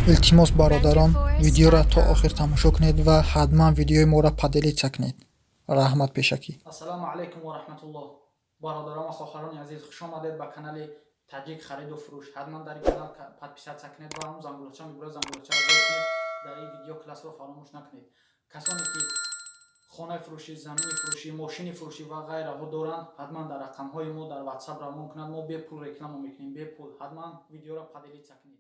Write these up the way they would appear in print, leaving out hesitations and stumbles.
илтимос бародарон, видеоро то охир тамошо кунед ва ҳатман видеои моро падилица кунед. раҳмат пешакӣ. ассалому алайкум ва раҳматуллоҳ. Бародарон ва хохарони азиз, хуш омадед ба канали Таҷик хариду фурӯш. ҳатман дар ин канал подписатсия кунед ва ҳамон зангулача мебурад, зангулачаро зор кунед. дар ин видео классро фаромӯш накунед. Касоне ки хонаи фурӯшӣ, замини фурӯшӣ, мошини фурӯшӣ ва ғайраҳо доранд, ҳатман дар рақамҳои мо дар WhatsApp равон кунанд. мо бепул реклама мекунем, бепул. ҳатман видеоро падилица кунед.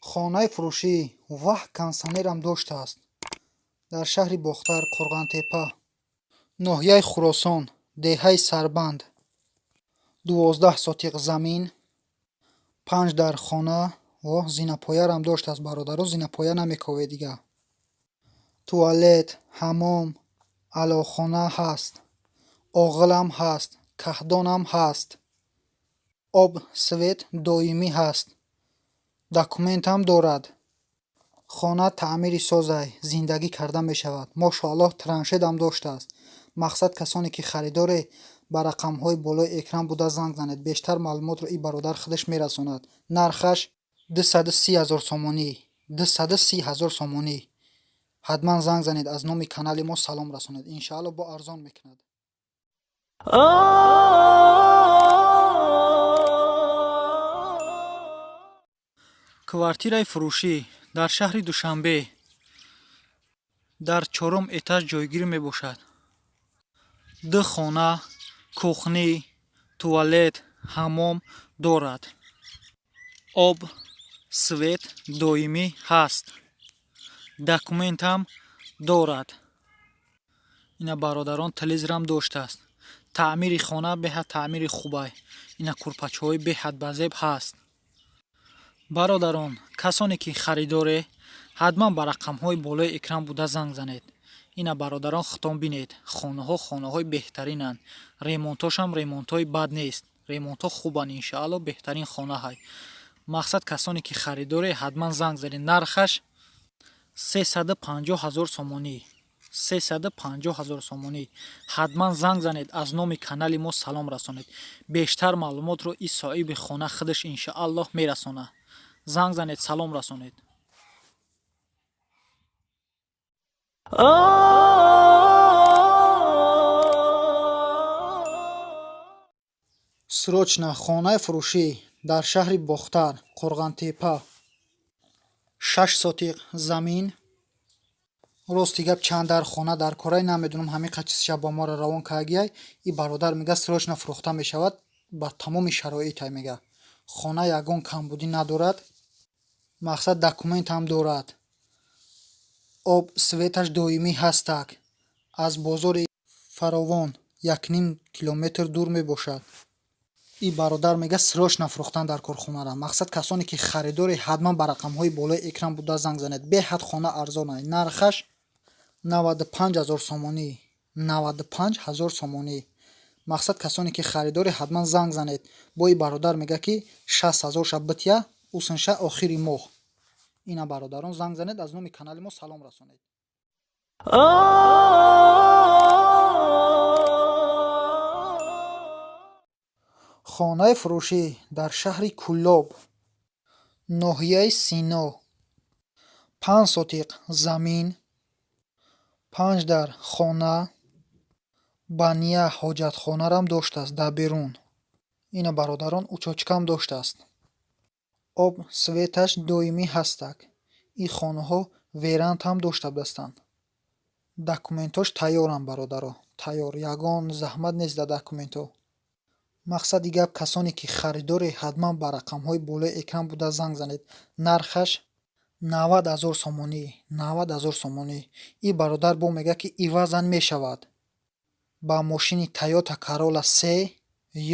хонаи фурӯшӣ ваҳ консонерам доштааст. дар шаҳри Бохтар, Қурғантепа, ноҳияи Хуросон, деҳаи Сарбанд. 12 сотиқ замин, 5 дар хона ва зинапоярам доштааст. бародаро, зинапоя намекавед дига. туалет, ҳаммом, алохона ҳаст, оғилам ҳаст, каҳдонам ҳаст, об свет доимӣ ҳаст, документам дорад. хона таъмири созай, зиндагӣ карда мешавад. мошоаллоҳ, траншедам доштааст. мақсад касоне ки харидоре ба рақамҳои болои экран буда занг занед. бештар маълумотро ин бародар худаш мерасонад. нархаш 230 000 сомонӣ, 230 000 сомонӣ. ҳатман занг занед, аз номи канали мо салом расонед. иншоалло бо арзон мекунад. квартираи фурӯшӣ дар шаҳри Душанбе дар 4-ум этаж ҷойгир мебошад. 2 хона, кухнӣ, туалет, ҳаммом дорад. об, свет доимӣ ҳаст. документам дорад. ина бародарон телевизорам доштааст. таъмири хона беҳад таъмири хубай. ина курпачаҳои беҳад базеб ҳаст. бародарон, касоне ки харидоре, ҳатман ба рақамҳои болои экран буда занг занед. ина бародарон, хутон бинед, хонаҳои беҳтаринанд. ремонтошам ремонтҳои бад нест. ремонтҳо хубанд, иншоалло беҳтарин хона ҳай. мақсад касоне ки харидоре, ҳатман занг занед. нархаш 350 000 сомонӣ. 350 000 сомонӣ. ҳатман занг занед, аз номи канали мо салом расонед. бештар маълумотро ин соҳиби хона худаш иншоаллоҳ мерасонад. занг занед, салом расонед. срочна хонаи фурӯшӣ дар шаҳри Бохтар, Қурғантепа, 6 сотиқ замин. рости гап чанд дар хона дар корай намедонам, ҳамин қад чизша ба моро равон кардагиай. ин бародар мега срочна фурӯхта мешавад ба тамоми шароитай мега. хона ягон камбудӣ надорад. мақсад документам дорад. об светаш доимӣ ҳастак. аз бозори фаровон 1.5 километр дур мебошад. ин бародар мега срочна фурӯхтан дар корхонара. мақсад касоне ки харидори, ҳатман ба рақамҳои болои экран буда занг занед. беҳад хона арзон ай. нархаш 95 000 сомонӣ. 95 000 сомонӣ. мақсад касоне ки харидори, ҳатман занг занед. бо ин бародар мега ки 60 000 ша битя усанша охири моҳ. ина бародарон, занг занед, аз номи канали мо салом расонед. хонаи фурӯшӣ дар шаҳри Кӯллоб, ноҳияи Сино, 5 сотиқ замин, 5 дар хона, бания ҳоҷатхонарам доштааст дар берун. ина бародарон, учочкам доштааст. об светаш доимӣ ҳастак. ин хонаҳо верандам дошта дастанд. документош тайёрам бародаро, тайёр. ягон заҳмат нест дар документҳо. мақсади гап касоне ки харидоре, ҳатман ба рақамҳои болои экран буда занг занед. нархаш 90 000 сомонӣ. 90 000 сомонӣ. ин бародар бо мега ки ивазан мешавад ба мошини Toyota Corolla 3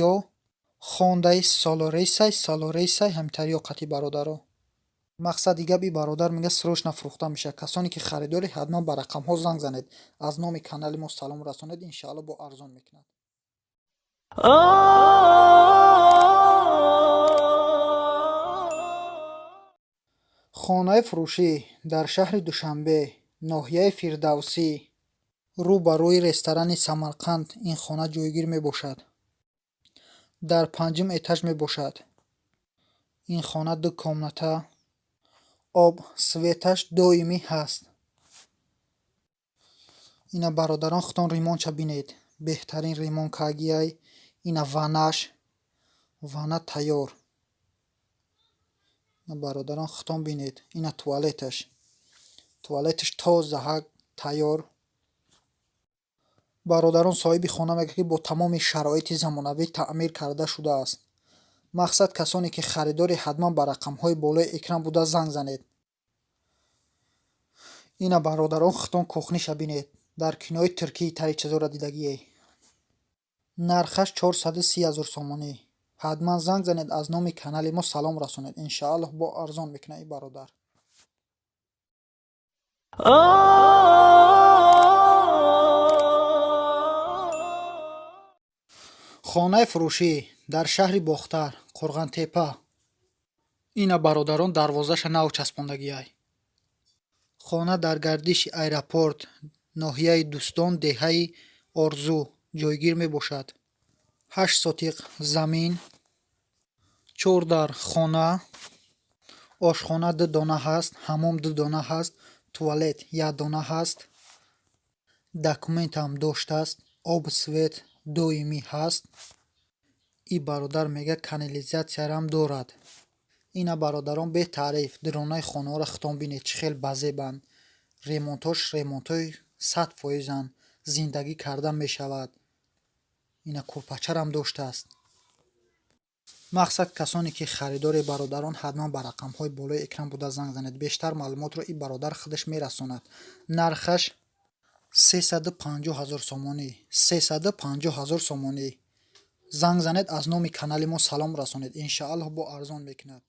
ё Honda Soloresa ҳамтариёқати бародаро. мақсади гап ин бародар мега срочна фурӯхта мешавад. касоне ки харидоре, ҳатман ба рақамҳо занг занед. аз номи канали мо салом расонед. иншоалло бо арзон мекунад. хонаи фурӯшӣ дар шаҳри Душанбе, ноҳияи Фирдавсӣ, рӯ ба рӯи ресторани Самарқанд ин хона ҷойгир мебошад. дар 5-ум этаж мебошад. ин хона 2 комната, об светаш доимӣ ҳаст. ина бародарон хутон ремонтша бинед. Беҳтарин ремонт кагиай. Ина ванаш. Вана тайёр. ина бародарон хутон бинед. Ина туалеташ. Туалеташ тоза ҳак тайёр. бародарон соҳиби хона мегӯяд ки бо тамоми шароити замонавӣ таъмир карда шудааст. мақсад касоне ки харидори ҳатман ба рақамҳои болои экран буда занг занед. ина бародарон хутон кухниша бинед. дар кинои туркии тари чизора дидагие. нархаш 430 000 сомонӣ. ҳатман занг занед, аз номи канали мо салом расонед. иншоаллоҳ бо арзон мекунад ин бародар. хонаи фурӯшӣ дар шаҳри Бохтар, Қурғантепа. ина бародарон дарвозаша нав часпондагиай. хона дар гардиши аэропорт, ноҳияи Дӯстон, деҳаи Орзу ҷойгир мебошад. 8 сотиқ замин, 4 дар хона, ошхона 2 дона ҳаст, ҳаммом 2 дона ҳаст, туалет 1 дона ҳаст, документам доштааст, об свет доимӣ ҳаст. и бародар мега канализатсиярам дорад. ина бародарон бетаъриф диронаи хонаҳоро хутон бинед чӣ хел базебанд. ремонтош ремонтҳои 100%анд. зиндагӣ карда мешавад. ина кӯрпачарам доштааст. мақсад касоне ки харидори бародарон ҳатман ба рақамҳои болои экран буда занг занед. бештар маълумотро ин бародар худаш мерасонад. нархаш 350 000 сомонӣ. 350 000 сомонӣ. занг занед, аз номи канали мо салом расонед. иншоаллоҳ бо арзон мекунад.